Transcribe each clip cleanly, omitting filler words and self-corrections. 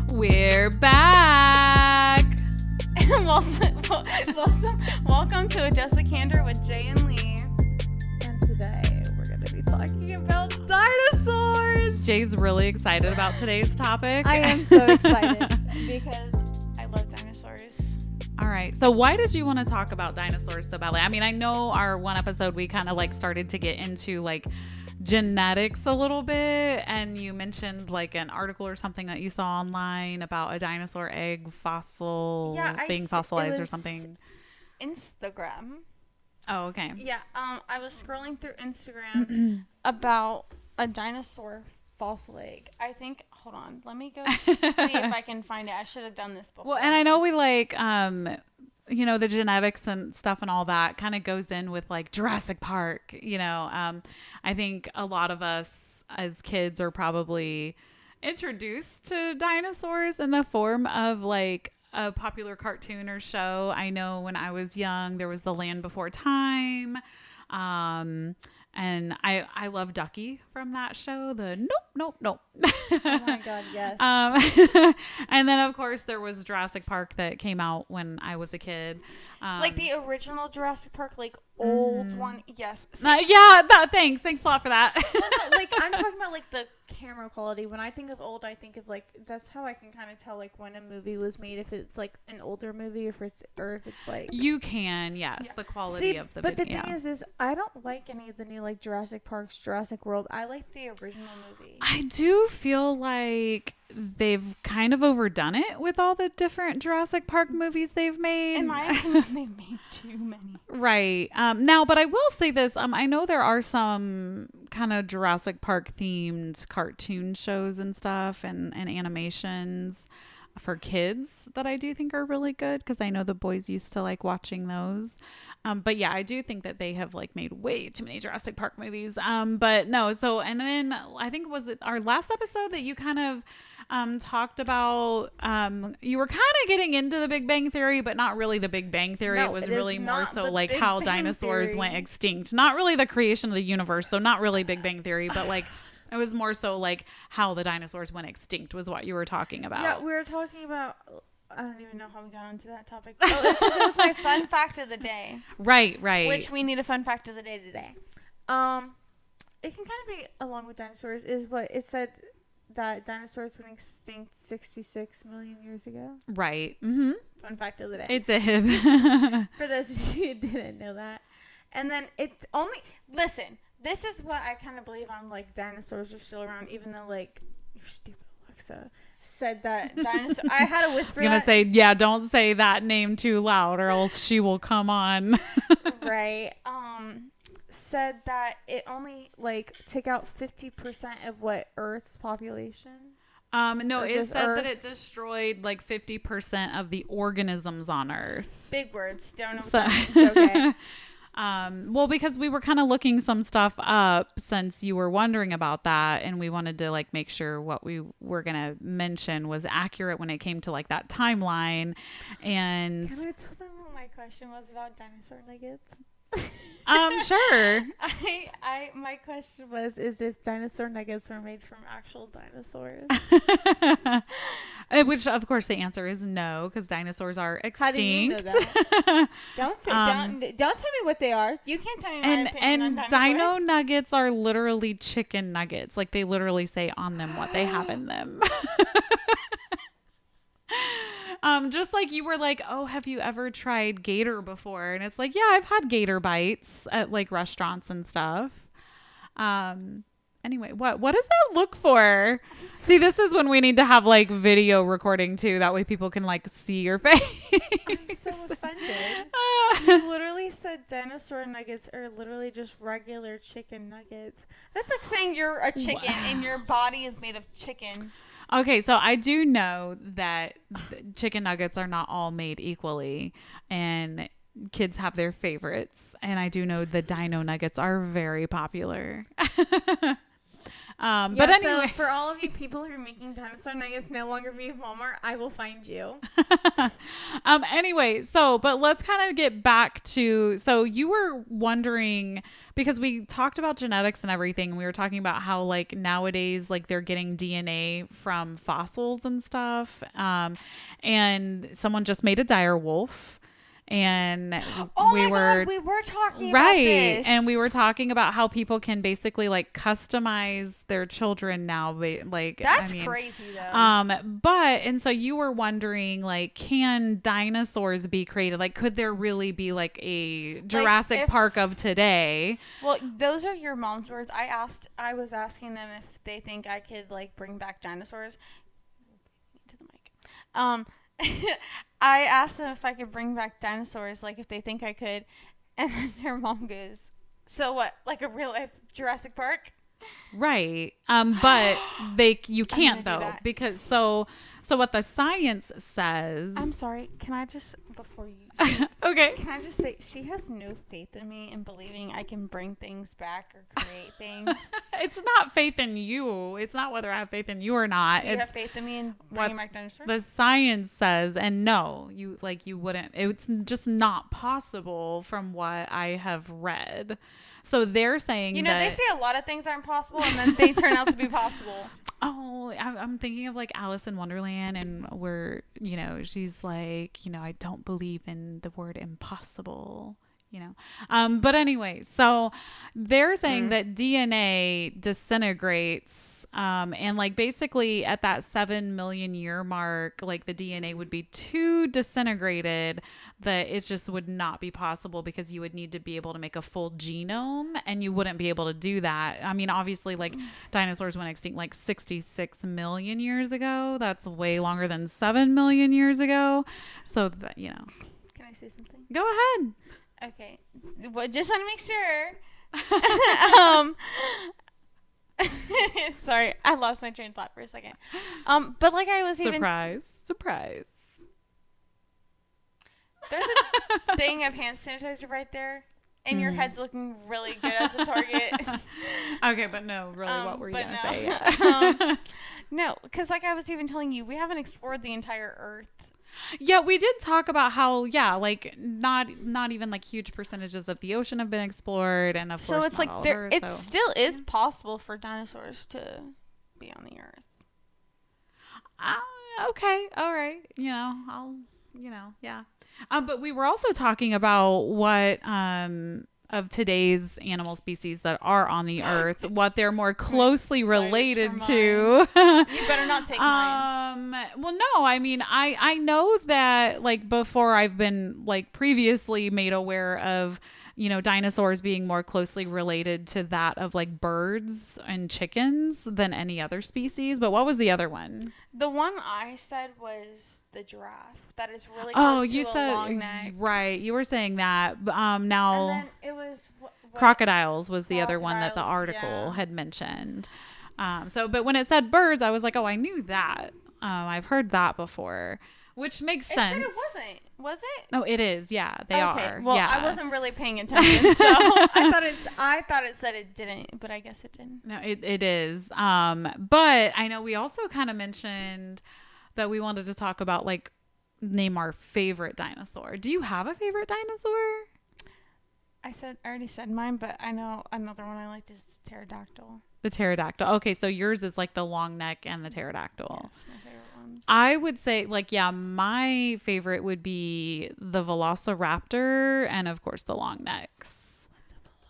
We're back. Welcome to Adjust the Candor with Jay and Lee. And today we're going to be talking about dinosaurs. Jay's really excited about today's topic. I am so excited because I love dinosaurs. All right. So why did you want to talk about dinosaurs so badly? I mean, I know our one episode we kind of like started to get into like genetics a little bit, and you mentioned like an article or something that you saw online about a dinosaur egg fossil being fossilized or something. Instagram. Oh, okay. Yeah, I was scrolling through Instagram about a dinosaur fossil egg. I think, hold on, let me go see if I can find it. I should have done this before. Well, and I know we like you know, the genetics and stuff and all that kind of goes in with like Jurassic Park, you know. I think a lot of us as kids are probably introduced to dinosaurs in the form of like a popular cartoon or show. I know when I was young, there was The Land Before Time. And I love Ducky from that show. The nope. Oh my God, yes. And then of course there was Jurassic Park that came out when I was a kid. Like the original Jurassic Park, like old one. Yes. Thanks a lot for that. No, like I'm talking about like the camera quality. When I think of old, I think of like, that's how I can kind of tell like when a movie was made, if it's like an older movie, if it's like you can, yes, yeah. The quality of the but video. The thing is I don't like any of the new like Jurassic Parks, Jurassic World. I like the original movie. I do feel like they've kind of overdone it with all the different Jurassic Park movies they've made. In my opinion, they've made too many. Right. Now, but I will say this. I know there are some kind of Jurassic Park themed cartoon shows and stuff and animations for kids that I do think are really good, because I know the boys used to like watching those. But yeah, I do think that they have like made way too many Jurassic Park movies. But no, so, and then I think was it our last episode that you kind of talked about, you were kind of getting into the Big Bang Theory, but not really the Big Bang Theory. It was really more so like how dinosaurs went extinct, not really the creation of the universe. So not really Big Bang Theory, but like it was more so like how the dinosaurs went extinct was what you were talking about. Yeah, we were talking about, I don't even know how we got onto that topic. Oh, it was my fun fact of the day. Right. Which we need a fun fact of the day today. It can kind of be along with dinosaurs, is what it said, that dinosaurs went extinct 66 million years ago. Right. Mm-hmm. Fun fact of the day. It did. For those of you who didn't know that. And then listen, this is what I kind of believe on, like, dinosaurs are still around, even though, like, your stupid Alexa said that dinosaur. I had to whisper. I was gonna say, yeah, don't say that name too loud, or else she will come on. Right. Said that it only like took out 50% of what Earth's population. No, it said that it destroyed like 50% of the organisms on Earth. Big words. Don't know. So, okay. Well, because we were kind of looking some stuff up since you were wondering about that, and we wanted to like make sure what we were gonna mention was accurate when it came to like that timeline. And can I tell them what my question was about dinosaur nuggets? Sure. My question was, is if dinosaur nuggets were made from actual dinosaurs? Which of course the answer is no, because dinosaurs are extinct. How do you know that? Don't tell me what they are. You can't tell me my opinion on dinosaurs. Dino nuggets are literally chicken nuggets. Like they literally say on them what they have in them. Just like you were like, oh, have you ever tried gator before? And it's like, yeah, I've had gator bites at like restaurants and stuff. Anyway, what does that look for? See, this is when we need to have like video recording too. That way people can like see your face. I'm so offended. You literally said dinosaur nuggets are literally just regular chicken nuggets. That's like saying you're a chicken and your body is made of chicken. Okay, so I do know that chicken nuggets are not all made equally, and kids have their favorites, and I do know the dino nuggets are very popular. But anyway, so for all of you people who are making dinosaur nuggets no longer be at Walmart, I will find you. Anyway, but let's kind of get back to, so you were wondering, because we talked about genetics and everything, and we were talking about how like nowadays, like they're getting DNA from fossils and stuff. And someone just made a dire wolf. And we were talking about this. And we were talking about how people can basically like customize their children now. Like that's crazy though. And so you were wondering, like, can dinosaurs be created? Like, could there really be like a Jurassic Park of today? Well, those are your mom's words. I was asking them if they think I could like bring back dinosaurs. To the mic. I asked them if I could bring back dinosaurs, like if they think I could, and then their mom goes, "So what? Like a real life Jurassic Park?" Right. But you can't though, because so what the science says. I'm sorry. Can I just, before you okay. Can I just say, she has no faith in me in believing I can bring things back or create things. It's not faith in you. It's not whether I have faith in you or not. Do you have faith in me in bringing back dinosaurs? The science says, and no, you wouldn't. It's just not possible from what I have read. So they're saying, they say a lot of things aren't possible, and then they turn out to be possible. Oh, I'm thinking of like Alice in Wonderland, and where, she's like, I don't believe in the word impossible, But anyway, so they're saying that DNA disintegrates, and like basically at that 7 million year mark, like the DNA would be too disintegrated that it just would not be possible, because you would need to be able to make a full genome, and you wouldn't be able to do that. I mean, obviously, like dinosaurs went extinct like 66 million years ago. That's way longer than 7 million years ago. So that, Can I say something? Go ahead. Okay. Well, just want to make sure. Sorry, I lost my train of thought for a second. But like I was surprise. There's a thing of hand sanitizer right there, and your head's looking really good as a target. Okay, but no, really, what were you gonna say? Yeah. No, because like I was even telling you, we haven't explored the entire Earth. Yeah, we did talk about how, like not even like huge percentages of the ocean have been explored, and of course, so it's like there, it so. Still is possible for dinosaurs to be on the Earth. Okay, all right, yeah. But we were also talking about what of today's animal species that are on the Earth, what they're more closely related to. You better not take mine. Well, no, I mean, I know that like before I've been like previously made aware of, dinosaurs being more closely related to that of like birds and chickens than any other species. But what was the other one? The one I said was the giraffe. That is really close to a long neck. Right. You were saying that. Now. And then it was crocodiles was the other one that the article had mentioned. But when it said birds, I was like, oh, I knew that. I've heard that before, which makes sense. It said it wasn't. Was it? Oh, it is. Yeah, they are. Well, yeah. I wasn't really paying attention, so I thought it said it didn't, but I guess it didn't. No, it is. But I know we also kind of mentioned that we wanted to talk about like name our favorite dinosaur. Do you have a favorite dinosaur? I already said mine, but I know another one I liked is the pterodactyl. The pterodactyl. Okay, so yours is like the long neck and the pterodactyl. Yes, my favorite ones. I would say my favorite would be the velociraptor and of course the long necks.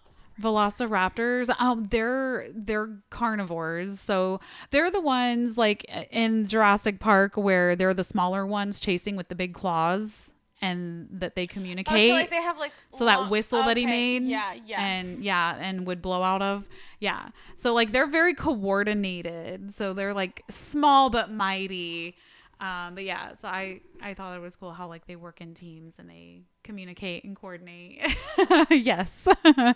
What's a velociraptor? Velociraptors, they're carnivores. So they're the ones like in Jurassic Park where they're the smaller ones chasing with the big claws. And that they communicate. So like they have like that whistle that he made. Yeah. And would blow out of. Yeah. So like they're very coordinated. So they're like small but mighty. But yeah, so I thought it was cool how like they work in teams and they communicate and coordinate. Yes. But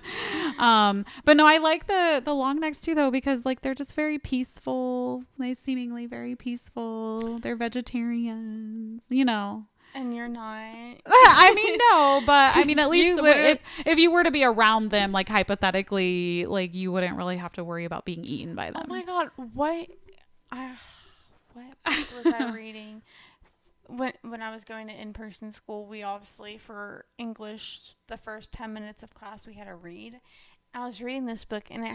no, I like the long necks too though, because like they're just very peaceful. They seemingly very peaceful. They're vegetarians, And you're not. I mean, no, but I mean, at least literally- if you were to be around them, like hypothetically, like you wouldn't really have to worry about being eaten by them. Oh my God. What book was I reading? When I was going to in-person school, we obviously, for English, the first 10 minutes of class, we had to read. I was reading this book, and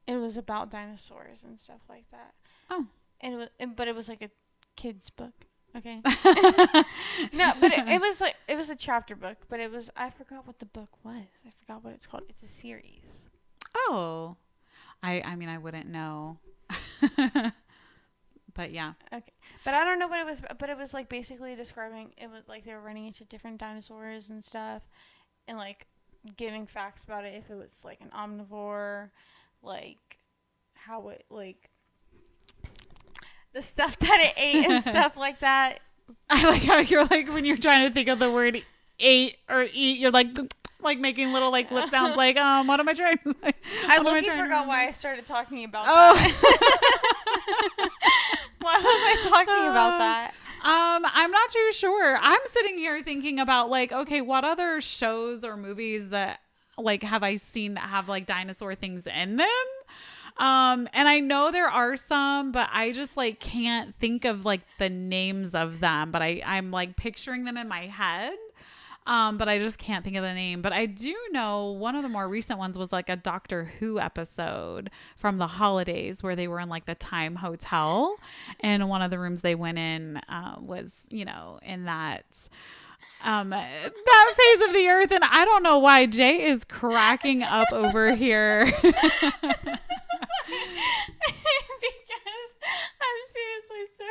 it was about dinosaurs and stuff like that. Oh. And it was like a kid's book. Okay. No, but it was a chapter book, but I forgot what the book was. I forgot what it's called. It's a series. Oh. I mean, I wouldn't know. But yeah. Okay. But I don't know what it was, but it was like basically describing, it was like they were running into different dinosaurs and stuff, and like giving facts about it, if it was like an omnivore, like how it, like the stuff that it ate and stuff like that. I like how you're like, when you're trying to think of the word ate or eat, you're like making little like lip sounds like, what am I trying to say? I literally forgot why I started talking about that. Why was I talking about that? I'm not too sure. I'm sitting here thinking about like, okay, what other shows or movies that like have I seen that have like dinosaur things in them? And I know there are some, but I just like can't think of like the names of them, but I'm like picturing them in my head. But I just can't think of the name. But I do know one of the more recent ones was like a Doctor Who episode from the holidays where they were in like the Time Hotel, and one of the rooms they went in was, you know, in that phase of the earth. And I don't know why Jay is cracking up over here. Because I'm seriously so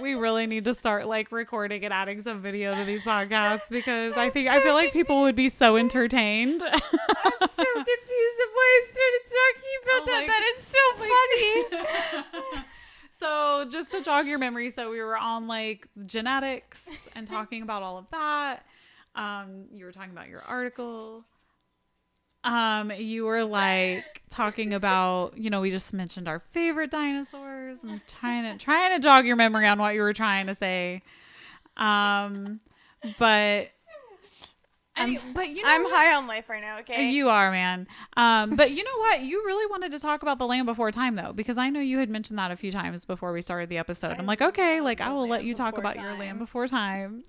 we really need to start like recording and adding some video to these podcasts, because I feel like people would be so entertained. I'm so confused of why I started talking about that. That is so funny. So just to jog your memory, so we were on like genetics and talking about all of that. You were talking about your article. You were like talking about, you know, we just mentioned our favorite dinosaurs and trying to jog your memory on what you were trying to say. But you know, I'm high on life right now, okay? You are, man. But you know what? You really wanted to talk about The Land Before Time, though, because I know you had mentioned that a few times before we started the episode. I'm like, okay, like I will let you talk about your Land Before Time.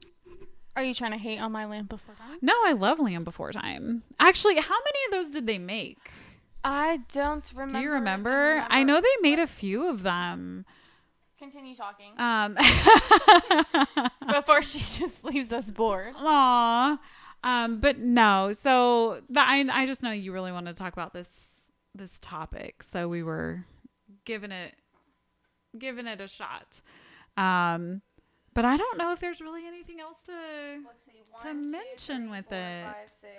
Are you trying to hate on my Land Before Time? No, I love Land Before Time. Actually, how many of those did they make? I don't remember. Do you remember? I know they made a few of them. Continue talking. Before she just leaves us bored. Aw. But no. So I just know you really wanted to talk about this topic, so we were giving it a shot. But I don't know if there's really anything else to mention with it. 5, 6.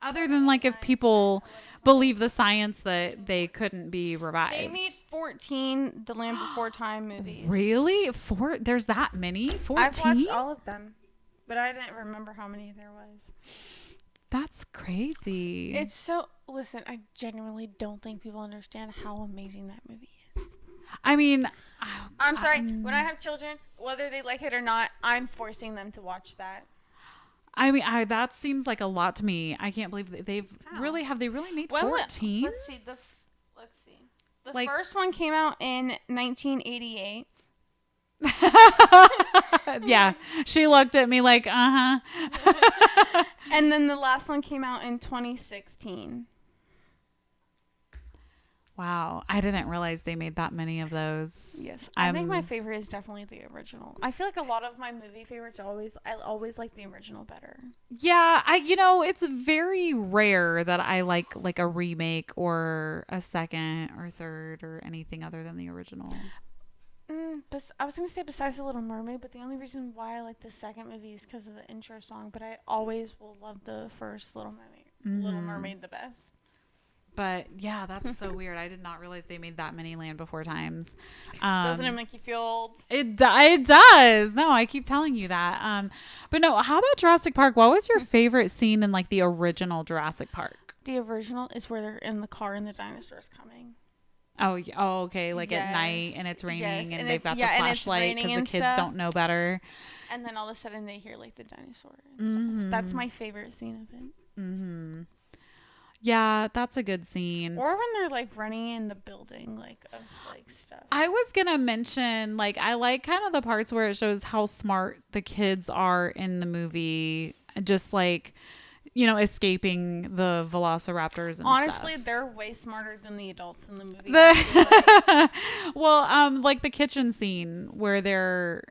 Other than like if people believe the science that they couldn't be revived. They made 14 The Land Before Time movies. Really? There's that many? 14? I've watched all of them, but I didn't remember how many there was. That's crazy. It's so... Listen, I genuinely don't think people understand how amazing that movie is. I mean... I'm sorry. When I have children, whether they like it or not, I'm forcing them to watch that. I mean, that seems like a lot to me. I can't believe that they've really made 14? Let's see. The first one came out in 1988. Yeah, she looked at me like, uh-huh. And then the last one came out in 2016. Wow, I didn't realize they made that many of those. Yes, I think my favorite is definitely the original. I feel like a lot of my movie favorites I always like the original better. Yeah, it's very rare that I like a remake or a second or third or anything other than the original. But I was gonna say besides The Little Mermaid, but the only reason why I like the second movie is because of the intro song. But I always will love the first Little Mermaid. Little Mermaid the best. But yeah, that's so weird. I did not realize they made that many Land Before Times. Doesn't it make you feel old? It does. No, I keep telling you that. But no, how about Jurassic Park? What was your favorite scene in like the original Jurassic Park? The original is where they're in the car and the dinosaurs coming. Oh, okay. Like at night and it's raining and they've got the flashlight because the kids don't know better. And then all of a sudden they hear like the dinosaur and stuff. That's my favorite scene of it. Mm-hmm. Yeah, that's a good scene. Or when they're like running in the building, like of like stuff. I was gonna mention, like, I like kind of the parts where it shows how smart the kids are in the movie, just like, you know, escaping the velociraptors and honestly stuff. They're way smarter than the adults in the movie. Well, like the kitchen scene where they're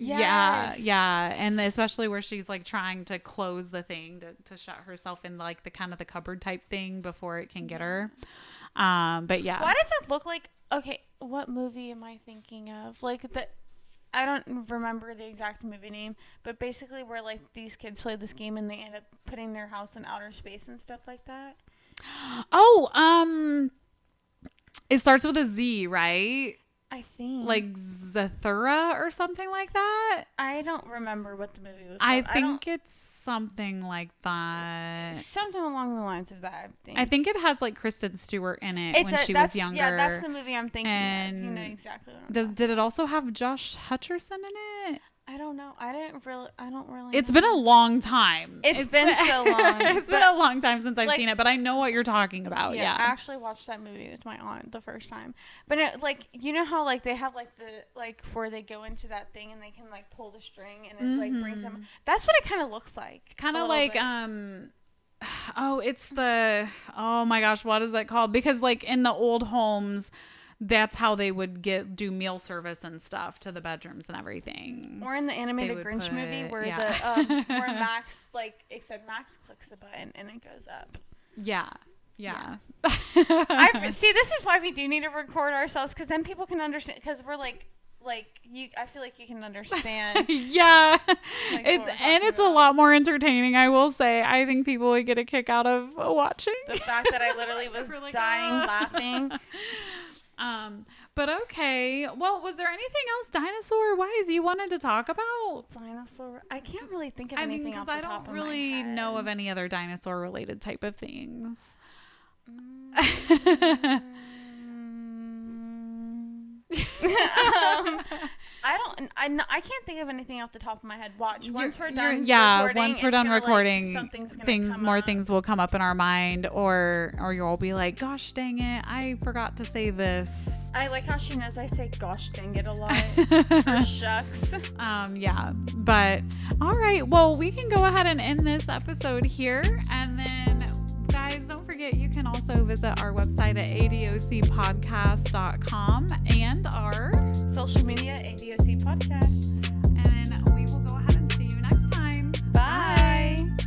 yeah, and especially where she's like trying to close the thing to shut herself in like the kind of the cupboard type thing before it can get her. But yeah, why does it look like, okay, what movie am I thinking of? Like I don't remember the exact movie name, but basically where like these kids play this game and they end up putting their house in outer space and stuff like that. It starts with a Z, right? I think like Zathura or something like that. I don't remember what the movie was called. I think it's something like that. Something along the lines of that, I think it has like Kristen Stewart in it when she was younger. Yeah, that's the movie I'm thinking of. You know exactly what I'm talking about. Did it also have Josh Hutcherson in it? I don't know. I don't really It's been a long time. It's been so long. It's been a long time since I've seen it, but I know what you're talking about. Yeah. I actually watched that movie with my aunt the first time. But it, like, you know how like they have like the like where they go into that thing and they can like pull the string and it like brings them. That's what it kind of looks like. Kind of like it's the, oh my gosh, what is that called? Because like in the old homes, that's how they would do meal service and stuff to the bedrooms and everything. Or in the animated Grinch movie where where Max, like, except Max clicks a button and it goes up. Yeah. See, this is why we do need to record ourselves, because then people can understand, because we're like you. I feel like you can understand. Yeah, like, it's a lot more entertaining. I will say. I think people would get a kick out of watching the fact that I literally was like, dying laughing. But okay. Well, was there anything else dinosaur-wise you wanted to talk about? Dinosaur? I can't really think of anything off the top of my head. I don't really know of any other dinosaur-related type of things. I can't think of anything off the top of my head. Once we're done recording, things will come up in our mind, or you'll be like, gosh dang it, I forgot to say this. I like how she knows I say gosh dang it a lot. Or shucks. Yeah, but all right, well, we can go ahead and end this episode here, and then guys, don't forget you can also visit our website at adocpodcast.com and our social media, ADOC Podcast.